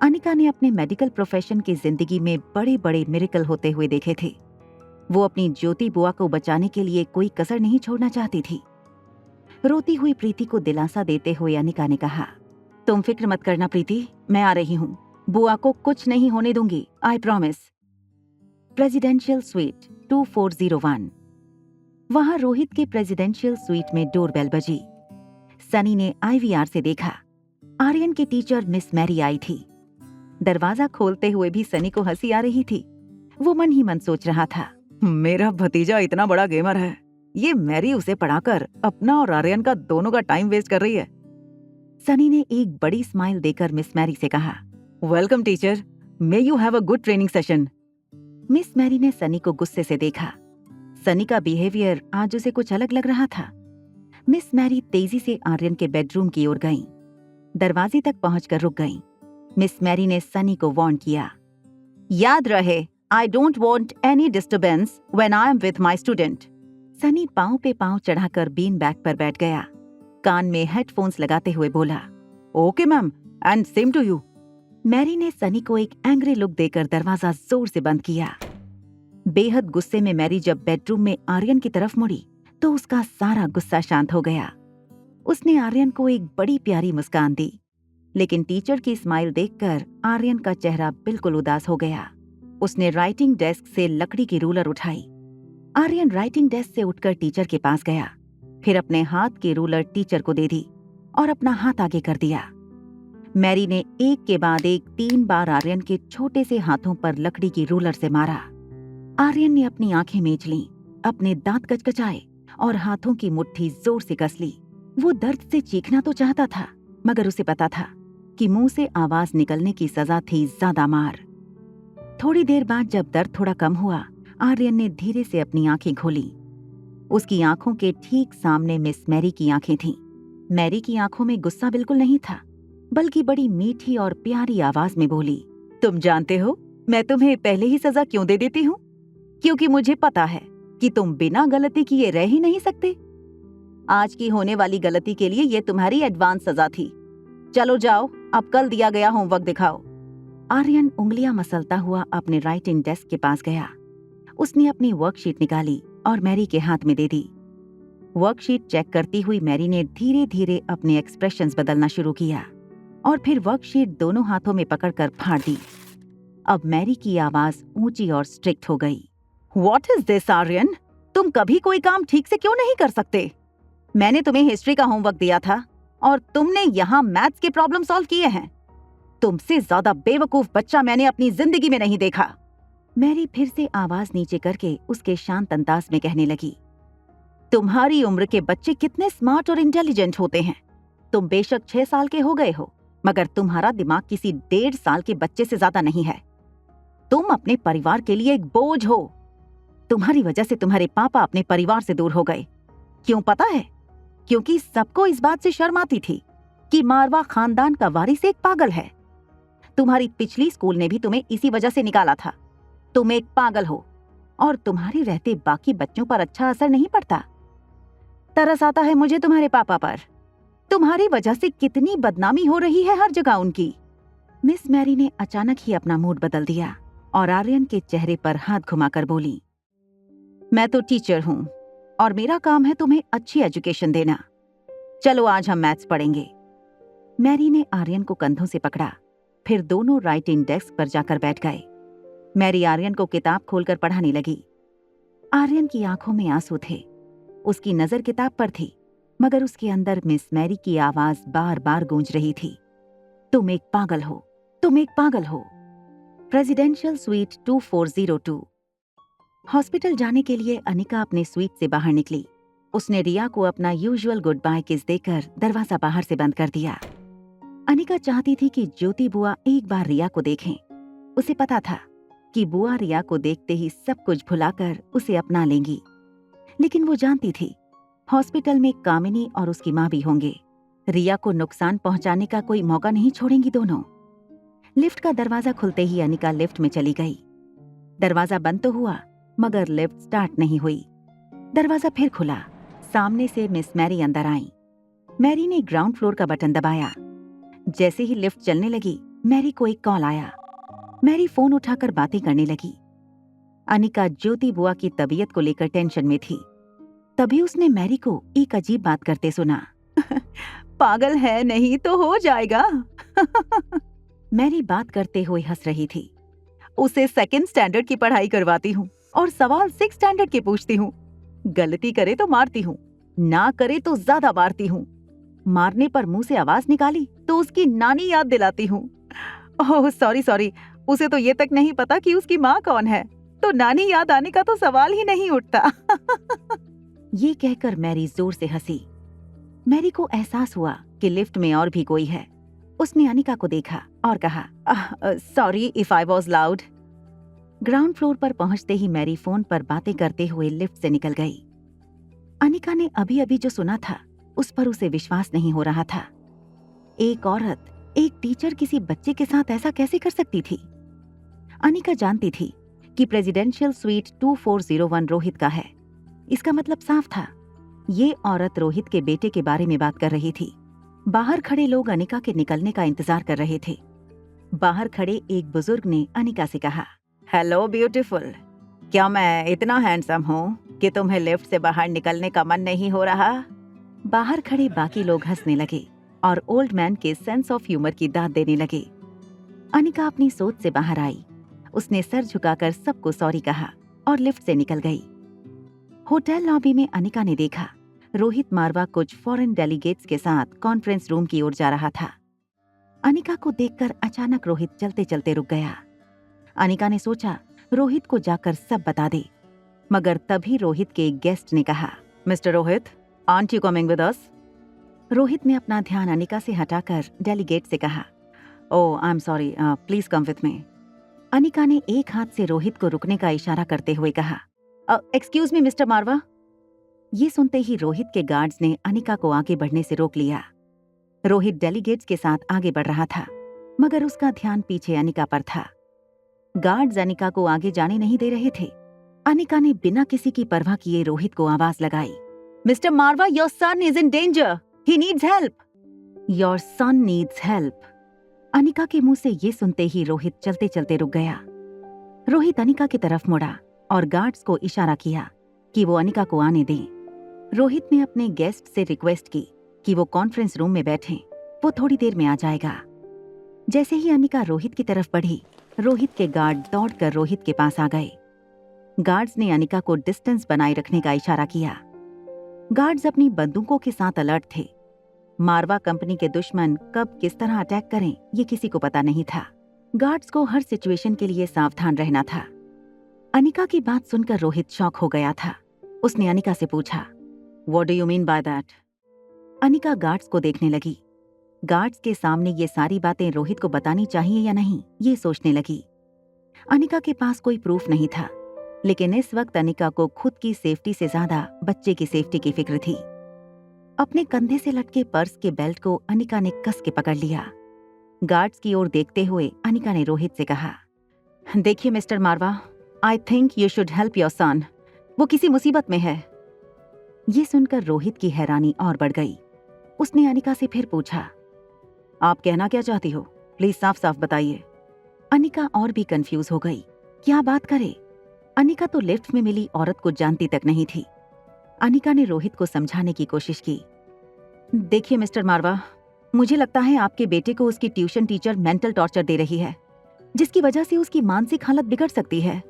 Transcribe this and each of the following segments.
अनिका ने अपने medical profession की जिंदगी में बड़े बड़े मिरेकल होते हुए देखे थे। वो अपनी ज्योति बुआ को बचाने के लिए कोई कसर नहीं छोड़ना चाहती थी। रोती हुई प्रीति को दिलासा देते हुए अनिका ने कहा, तुम फिक्र मत करना प्रीति, मैं आ रही हूँ। बुआ को कुछ नहीं होने दूंगी, आई प्रॉमिस। Presidential suite 2401। वहां रोहित के प्रेसिडेंशियल स्वीट में डोरबेल बजी। सनी ने आईवीआर से देखा। आर्यन की टीचर मिस मैरी आई थी। दरवाजा खोलते हुए भी सनी को हंसी आ रही थी। वो मन ही मन सोच रहा था, मेरा भतीजा इतना बड़ा गेमर है, ये मैरी उसे पढ़ाकर अपना और आर्यन का दोनों का टाइम वेस्ट कर रही है। सनी ने एक बड़ी स्माइल देकर मिस मैरी से कहा, welcome teacher, may you have a good training session. Miss Mary ने सनी को गुस्से से देखा। सनी का बिहेवियर आज उसे कुछ अलग लग रहा था। मिस मैरी तेजी से आर्यन के बेडरूम की ओर गईं। दरवाजे तक पहुंचकर रुक गईं। मिस मैरी ने सनी को वार्न किया, याद रहे, I don't want any disturbance when I am with my student. Sunny पांव पे पांव चढ़ाकर बीन बैग पर बैठ गया। कान में हेडफोन्स लगाते हुए बोला, okay ma'am, and same to you. Mary ने सनी को एक एंग्री लुक देकर दरवाजा जोर से बंद किया। बेहद गुस्से में मैरी जब बेडरूम में आर्यन की तरफ मुड़ी तो उसका सारा गुस्सा शांत हो गया। उसने आर्यन को एक बड़ी प्यारी मुस्कान दी, लेकिन टीचर की स्माइल देखकर आर्यन का चेहरा बिल्कुल उदास हो गया। उसने राइटिंग डेस्क से लकड़ी की रूलर उठाई। आर्यन राइटिंग डेस्क से उठकर टीचर के पास गया, फिर अपने हाथ की रूलर टीचर को दे दी और अपना हाथ आगे कर दिया। मैरी ने एक के बाद एक 3 बार आर्यन के छोटे से हाथों पर लकड़ी की रूलर से मारा। आर्यन ने अपनी आंखें मीच लीं, अपने दांत कचकचाए और हाथों की मुट्ठी जोर से कस ली। वो दर्द से चीखना तो चाहता था, मगर उसे पता था कि मुंह से आवाज निकलने की सजा थी ज्यादा मार। थोड़ी देर बाद जब दर्द थोड़ा कम हुआ, आर्यन ने धीरे से अपनी आंखें खोली। उसकी आंखों के ठीक सामने मिस मैरी की आंखें थीं। मैरी की आंखों में गुस्सा बिल्कुल नहीं था, बल्कि बड़ी मीठी और प्यारी आवाज में बोली, तुम जानते हो मैं तुम्हें पहले ही सजा क्यों दे देती हूँ? क्योंकि मुझे पता है कि तुम बिना गलती किए रह ही नहीं सकते। आज की होने वाली गलती के लिए ये तुम्हारी एडवांस सजा थी। चलो जाओ, अब कल दिया गया होमवर्क दिखाओ। आर्यन उंगलियां मसलता हुआ अपने राइटिंग डेस्क के पास गया। उसने अपनी वर्कशीट निकाली और मैरी के हाथ में दे दी। वर्कशीट चेक करती हुई मैरी ने धीरे धीरे अपने एक्सप्रेशंस बदलना शुरू किया और फिर वर्कशीट दोनों हाथों में पकड़कर फाड़ दी। अब मैरी की आवाज ऊंची और स्ट्रिक्ट हो गई। What is this Aryan? तुम कभी कोई काम ठीक से क्यों नहीं कर सकते? मैंने तुम्हें हिस्ट्री का होमवर्क दिया था और तुमने यहाँ मैथ्स के प्रॉब्लम सॉल्व किए हैं। तुमसे ज्यादा बेवकूफ बच्चा मैंने अपनी जिंदगी में नहीं देखा। मैरी फिर से आवाज नीचे करके उसके शांत अंदाज में कहने लगी, तुम्हारी उम्र के बच्चे कितने स्मार्ट और इंटेलिजेंट होते हैं। तुम बेशक 6 साल के हो गए हो, मगर तुम्हारा दिमाग किसी 1.5 साल के बच्चे से ज्यादा नहीं है। तुम अपने परिवार के लिए एक बोझ हो। तुम्हारी वजह से तुम्हारे पापा अपने परिवार से दूर हो गए। क्यों पता है? क्योंकि सबको इस बात से शर्म आती थी कि मारवा खानदान का वारिस एक पागल है। तुम्हारी पिछली स्कूल ने भी तुम्हें इसी वजह से निकाला था। तुम एक पागल हो और तुम्हारे रहते बाकी बच्चों पर अच्छा असर नहीं पड़ता। तरस आता है मुझे तुम्हारे पापा पर। तुम्हारी वजह से कितनी बदनामी हो रही है हर जगह उनकी। मिस मैरी ने अचानक ही अपना मूड बदल दिया और आर्यन के चेहरे पर हाथ घुमाकर बोली, मैं तो टीचर हूं और मेरा काम है तुम्हें अच्छी एजुकेशन देना। चलो आज हम मैथ्स पढ़ेंगे। मैरी ने आर्यन को कंधों से पकड़ा, फिर दोनों राइटिंग डेस्क पर जाकर बैठ गए। मैरी आर्यन को किताब खोलकर पढ़ाने लगी। आर्यन की आंखों में आंसू थे। उसकी नजर किताब पर थी, मगर उसके अंदर मिस मैरी की आवाज बार बार गूंज रही थी, तुम एक पागल हो, तुम एक पागल हो। Presidential suite 2402। हॉस्पिटल जाने के लिए अनिका अपने स्वीट से बाहर निकली। उसने रिया को अपना यूजुअल गुड बाय किस देकर दरवाजा बाहर से बंद कर दिया। अनिका चाहती थी कि ज्योति बुआ एक बार रिया को देखें। उसे पता था कि बुआ रिया को देखते ही सब कुछ भुलाकर उसे अपना लेंगी, लेकिन वो जानती थी हॉस्पिटल में कामिनी और उसकी माँ भी होंगे। रिया को नुकसान पहुंचाने का कोई मौका नहीं छोड़ेंगी दोनों। लिफ्ट का दरवाजा खुलते ही अनिका लिफ्ट में चली गई। दरवाजा बंद तो हुआ, मगर लिफ्ट स्टार्ट नहीं हुई। दरवाजा फिर खुला। सामने से मिस मैरी अंदर आई। मैरी ने ग्राउंड फ्लोर का बटन दबाया। जैसे ही लिफ्ट चलने लगी, मैरी को एक कॉल आया। मैरी फोन उठाकर बातें करने लगी। अनिका ज्योति बुआ की तबीयत को लेकर टेंशन में थी। तभी उसने मैरी को एक अजीब बात करते सुना। पागल है नहीं तो हो जाएगा। मैरी बात करते हुए हंस रही थी। उसे सेकंड स्टैंडर्ड की पढ़ाई करवाती हूँ और सवाल 6 स्टैंडर्ड के पूछती हूँ। गलती करे तो मारती हूँ, ना करे तो ज्यादा मारती हूँ। मारने पर मुंह से आवाज निकाली तो उसकी नानी याद दिलाती हूँ। ओह सॉरी, उसे तो ये तक नहीं पता कि उसकी माँ कौन है, तो नानी याद आने का तो सवाल ही नहीं उठता। ये कहकर मैरी जोर से हंसी। मैरी को एहसास हुआ कि लिफ्ट में और भी कोई है। उसने अनिका को देखा और कहा, sorry if I was loud. Ground floor पर पहुंचते ही मैरी फोन पर बातें करते हुए लिफ्ट से निकल गई। अनिका ने अभी अभी जो सुना था उस पर उसे विश्वास नहीं हो रहा था। एक औरत, एक टीचर किसी बच्चे के साथ ऐसा कैसे कर सकती थी? अनिका जानती थी कि प्रेसिडेंशियल स्वीट 2401 रोहित का है। इसका मतलब साफ था, ये औरत रोहित के बेटे के बारे में बात कर रही थी। बाहर खड़े लोग अनिका के निकलने का इंतजार कर रहे थे। बाहर खड़े एक बुजुर्ग ने अनिका से कहा, हेलो ब्यूटीफुल, क्या मैं इतना हैंडसम हूँ कि तुम्हें लिफ्ट से बाहर निकलने का मन नहीं हो रहा? बाहर खड़े बाकी लोग हंसने लगे और ओल्ड मैन के सेंस ऑफ ह्यूमर की दाद देने लगे। अनिका अपनी सोच से बाहर आई। उसने सर झुकाकर सबको सॉरी कहा और लिफ्ट से निकल गई। होटल लॉबी में अनिका ने देखा रोहित मारवा कुछ फॉरेन डेलीगेट्स के साथ कॉन्फ्रेंस रूम की ओर जा रहा था। अनिका को देखकर अचानक रोहित चलते चलते रुक गया। अनिका ने सोचा रोहित को जाकर सब बता दे, मगर तभी रोहित के एक गेस्ट ने कहा, mister Rohit, aren't you coming with us? Rohit ने अपना ध्यान अनिका से हटाकर डेलीगेट से कहा, oh I am sorry, please come with me. Anika ने एक हाथ से रोहित को रुकने का इशारा करते हुए कहा, एक्सक्यूज मी मिस्टर मारवा। ये सुनते ही रोहित के गार्ड्स ने अनिका को आगे बढ़ने से रोक लिया। रोहित डेलीगेट्स के साथ आगे बढ़ रहा था, मगर उसका ध्यान पीछे अनिका पर था। गार्ड्स अनिका को आगे जाने नहीं दे रहे थे। अनिका ने बिना किसी की परवाह किए रोहित को आवाज लगाई, mister Marwah, your son is in danger, he needs help. Your son needs help. Anika के मुंह से ये सुनते ही रोहित चलते चलते रुक गया। रोहित अनिका की तरफ मुड़ा और गार्ड्स को इशारा किया कि वो अनिका को आने दें। रोहित ने अपने गेस्ट से रिक्वेस्ट की कि वो कॉन्फ्रेंस रूम में बैठें, वो थोड़ी देर में आ जाएगा। जैसे ही अनिका रोहित की तरफ बढ़ी, रोहित के गार्ड दौड़कर रोहित के पास आ गए। गार्ड्स ने अनिका को डिस्टेंस बनाए रखने का इशारा किया। गार्ड्स अपनी बंदूकों के साथ अलर्ट थे। मारवा कंपनी के दुश्मन कब किस तरह अटैक करें ये किसी को पता नहीं था। गार्ड्स को हर सिचुएशन के लिए सावधान रहना था। अनिका की बात सुनकर रोहित शॉक हो गया था। उसने अनिका से पूछा, what do you mean by that? Anika guards को देखने लगी। गार्ड्स के सामने ये सारी बातें रोहित को बतानी चाहिए या नहीं, ये सोचने लगी। अनिका के पास कोई प्रूफ नहीं था, लेकिन इस वक्त अनिका को खुद की सेफ्टी से ज्यादा बच्चे की सेफ्टी की फिक्र थी। अपने कंधे से लटके पर्स के बेल्ट को अनिका ने कस के पकड़ लिया। गार्ड्स की ओर देखते हुए अनिका ने रोहित से कहा, देखिए mister Marwah, I think you should help your son, वो किसी मुसीबत में है। ये सुनकर रोहित की हैरानी और बढ़ गई। उसने अनिका से फिर पूछा, आप कहना क्या चाहती हो? प्लीज साफ साफ बताइए। अनिका और भी कंफ्यूज हो गई, क्या बात करे? अनिका तो लिफ्ट में मिली औरत को जानती तक नहीं थी। अनिका ने रोहित को समझाने की कोशिश की, देखिए मिस्टर मारवा, मुझे लगता है आपके बेटे को उसकी ट्यूशन टीचर मेंटल टॉर्चर दे रही है, जिसकी वजह से उसकी मानसिक हालत बिगड़ सकती है।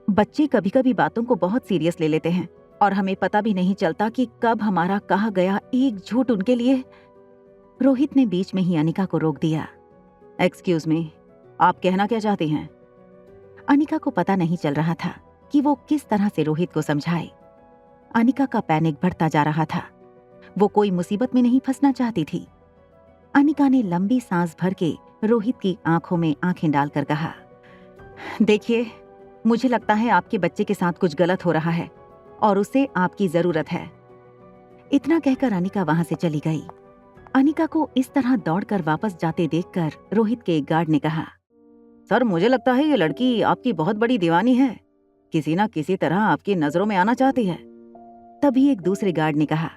बच्चे कभी कभी बातों को बहुत सीरियस ले लेते हैं और हमें पता भी नहीं चलता कि कब हमारा कहा गया एक झूठ उनके लिए। रोहित ने बीच में ही अनिका को रोक दिया। एक्सक्यूज मी, आप कहना क्या चाहती हैं? अनिका को पता नहीं चल रहा था कि वो किस तरह से रोहित को समझाए। अनिका का पैनिक बढ़ता जा रहा था। वो कोई मुसीबत में नहीं फंसना चाहती थी। अनिका ने लंबी सांस भर के रोहित की आंखों में आंखें डालकर कहा, देखिए, मुझे लगता है आपके बच्चे के साथ कुछ गलत हो रहा है और उसे आपकी जरूरत है। इतना कहकर अनिका वहां से चली गई। अनिका को इस तरह दौड़कर वापस जाते देखकर रोहित के एक गार्ड ने कहा, सर मुझे लगता है ये लड़की आपकी बहुत बड़ी दीवानी है, किसी ना किसी तरह आपकी नजरों में आना चाहती है। तभी एक दूसरे गार्ड ने कहा,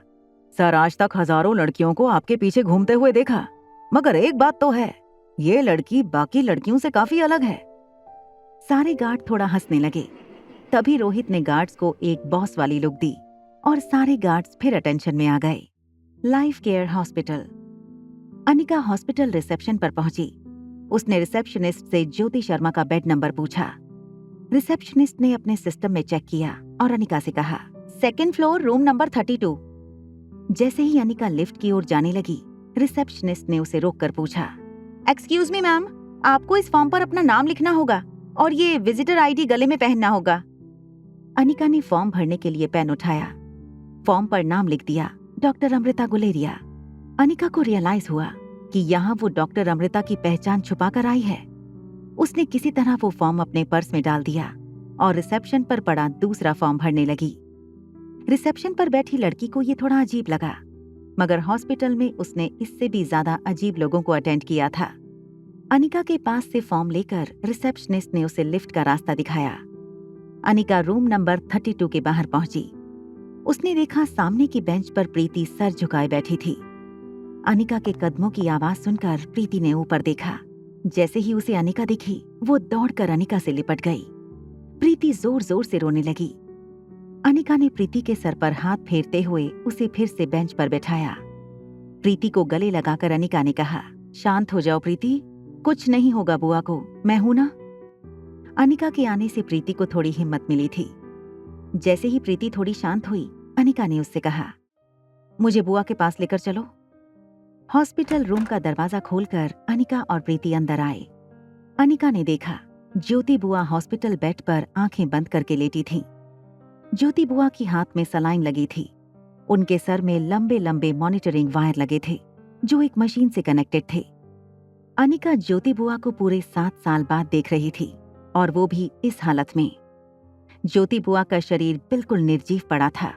सर आज तक हजारों लड़कियों को आपके पीछे घूमते हुए देखा, मगर एक बात तो है, ये लड़की बाकी लड़कियों से काफी अलग है। सारे गार्ड थोड़ा हंसने लगे। तभी रोहित ने गार्ड्स को एक बॉस वाली लुक दी और सारे गार्ड्स फिर अटेंशन में आ गए। Life care hospital. Anika hospital reception पर पहुंची। उसने रिसेप्शनिस्ट से ज्योति शर्मा का बेड नंबर पूछा। रिसेप्शनिस्ट ने अपने सिस्टम में चेक किया और अनिका से कहा, 2nd फ्लोर, रूम नंबर 32। जैसे ही अनिका लिफ्ट की ओर जाने लगी, रिसेप्शनिस्ट ने उसे रोककर पूछा, एक्सक्यूज मी मैम, आपको इस फॉर्म पर अपना नाम लिखना होगा और ये विजिटर आईडी गले में पहनना होगा। अनिका ने फॉर्म भरने के लिए पेन उठाया। फॉर्म पर नाम लिख दिया, डॉक्टर अमृता गुलेरिया। अनिका को रियलाइज हुआ कि यहाँ वो डॉक्टर अमृता की पहचान छुपा कर आई है। उसने किसी तरह वो फॉर्म अपने पर्स में डाल दिया और रिसेप्शन पर पड़ा दूसरा फॉर्म भरने लगी। रिसेप्शन पर बैठी लड़की को ये थोड़ा अजीब लगा, मगर हॉस्पिटल में उसने इससे भी ज्यादा अजीब लोगों को अटेंड किया था। अनिका के पास से फॉर्म लेकर रिसेप्शनिस्ट ने उसे लिफ्ट का रास्ता दिखाया। अनिका रूम नंबर 32 के बाहर पहुंची। उसने देखा सामने की बेंच पर प्रीति सर झुकाए बैठी थी। अनिका के कदमों की आवाज सुनकर प्रीति ने ऊपर देखा। जैसे ही उसे अनिका दिखी, वो दौड़कर अनिका से लिपट गई। प्रीति जोर जोर से रोने लगी। अनिका ने प्रीति के सर पर हाथ फेरते हुए उसे फिर से बेंच पर बैठाया। प्रीति को गले लगाकर अनिका ने कहा, शांत हो जाओ प्रीति, कुछ नहीं होगा बुआ को, मैं हूं ना। अनिका के आने से प्रीति को थोड़ी हिम्मत मिली थी। जैसे ही प्रीति थोड़ी शांत हुई, अनिका ने उससे कहा, मुझे बुआ के पास लेकर चलो। हॉस्पिटल रूम का दरवाजा खोलकर अनिका और प्रीति अंदर आए। अनिका ने देखा ज्योति बुआ हॉस्पिटल बेड पर आंखें बंद करके लेटी थीं। ज्योति बुआ की हाथ में सलाइन लगी थी। उनके सर में लंबे लंबे मॉनिटरिंग वायर लगे थे जो एक मशीन से कनेक्टेड थे। अनिका ज्योति बुआ को पूरे 7 साल बाद देख रही थी, और वो भी इस हालत में। ज्योति बुआ का शरीर बिल्कुल निर्जीव पड़ा था।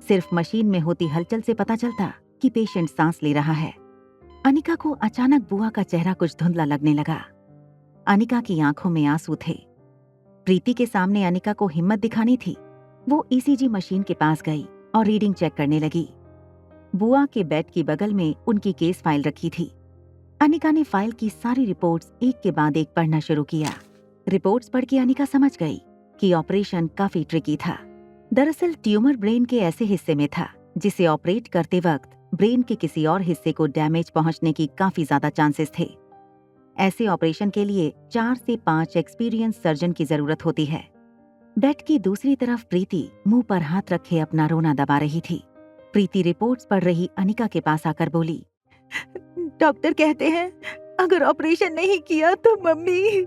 सिर्फ मशीन में होती हलचल से पता चलता कि पेशेंट सांस ले रहा है। अनिका को अचानक बुआ का चेहरा कुछ धुंधला लगने लगा। अनिका की आंखों में आंसू थे। प्रीति के सामने अनिका को हिम्मत दिखानी थी। वो ईसीजी मशीन के पास गई और रीडिंग चेक करने लगी। बुआ के बेड की बगल में उनकी केस फाइल रखी थी। अनिका ने फाइल की सारी रिपोर्ट्स एक के बाद एक पढ़ना शुरू किया। रिपोर्ट्स पढ़ के अनिका समझ गई कि ऑपरेशन काफी ट्रिकी था। दरअसल ट्यूमर ब्रेन के ऐसे हिस्से में था जिसे ऑपरेट करते वक्त ब्रेन के किसी और हिस्से को डैमेज पहुंचने की काफी ज्यादा चांसेस थे। ऐसे ऑपरेशन के लिए 4 से 5 एक्सपीरियंस सर्जन की जरूरत होती है। बेड की दूसरी तरफ प्रीति मुंह पर हाथ रखे अपना रोना दबा रही थी। प्रीति रिपोर्ट्स पढ़ रही अनिका के पास आकर बोली, डॉक्टर कहते हैं अगर ऑपरेशन नहीं किया तो मम्मी।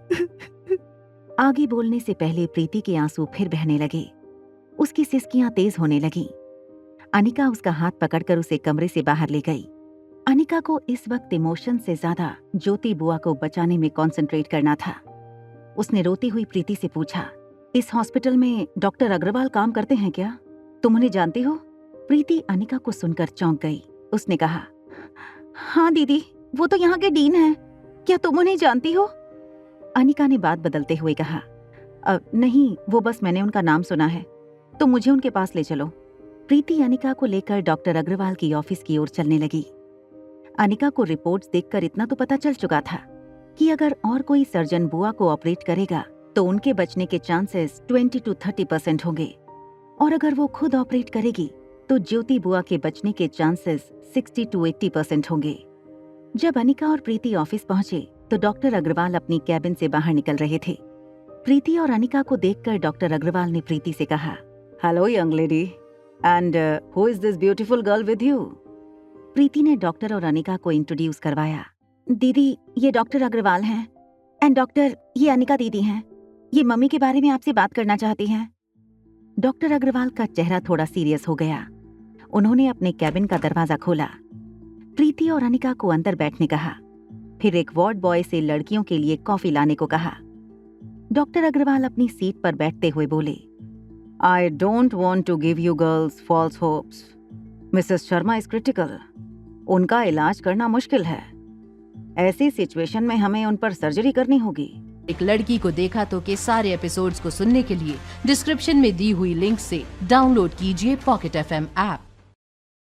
आगे बोलने से पहले प्रीति के आंसू फिर बहने लगे। उसकी सिसकियां तेज होने लगीं। अनिका उसका हाथ पकड़कर उसे कमरे से बाहर ले गई। अनिका को इस वक्त इमोशन से ज्यादा ज्योति बुआ को बचाने में कंसंट्रेट करना था। उसने रोती हुई प्रीति से पूछा, इस हॉस्पिटल में डॉक्टर अग्रवाल काम करते हैं क्या? तुम उन्हें जानती हो? प्रीति अनिका को सुनकर चौंक गई। उसने कहा, हाँ दीदी, वो तो यहाँ के डीन हैं। क्या तुम उन्हें जानती हो? अनिका ने बात बदलते हुए कहा, नहीं, वो बस मैंने उनका नाम सुना है, तो मुझे उनके पास ले चलो। प्रीति अनिका को लेकर डॉक्टर अग्रवाल की ऑफिस की ओर चलने लगी। अनिका को रिपोर्ट्स देखकर इतना तो पता चल चुका था कि अगर और कोई सर्जन बुआ को ऑपरेट करेगा तो उनके बचने के चांसेस 20 to 30% होंगे, और अगर वो खुद ऑपरेट करेगी तो ज्योति बुआ के बचने के चांसेस 60 to 80% होंगे। जब अनिका और प्रीति ऑफिस पहुंचे तो डॉक्टर अग्रवाल अपनी कैबिन से बाहर निकल रहे थे। प्रीति और अनिका को देखकर डॉक्टर अग्रवाल ने प्रीति से कहा, hello young lady, and who is this beautiful girl with you? Preeti ने डॉक्टर और अनिका को इंट्रोड्यूस करवाया। दीदी, ये डॉक्टर अग्रवाल हैं, एंड डॉक्टर, ये अनिका दीदी हैं। ये मम्मी के बारे में आपसे बात करना चाहती हैं। डॉक्टर अग्रवाल का चेहरा थोड़ा सीरियस हो गया। उन्होंने अपने कैबिन का दरवाजा खोला, प्रीति और अनिका को अंदर बैठने कहा, फिर एक वार्ड बॉय से लड़कियों के लिए कॉफी लाने को कहा। डॉक्टर अग्रवाल अपनी सीट पर बैठते हुए बोले, I don't want to give you girls false hopes. Mrs. Sharma is critical. उनका इलाज करना मुश्किल है। ऐसी सिचुएशन में हमें उन पर सर्जरी करनी होगी। एक लड़की को देखा तो के सारे एपिसोड्स को सुनने के लिए डिस्क्रिप्शन में दी हुई लिंक से डाउनलोड कीजिए पॉकेट FM ऐप।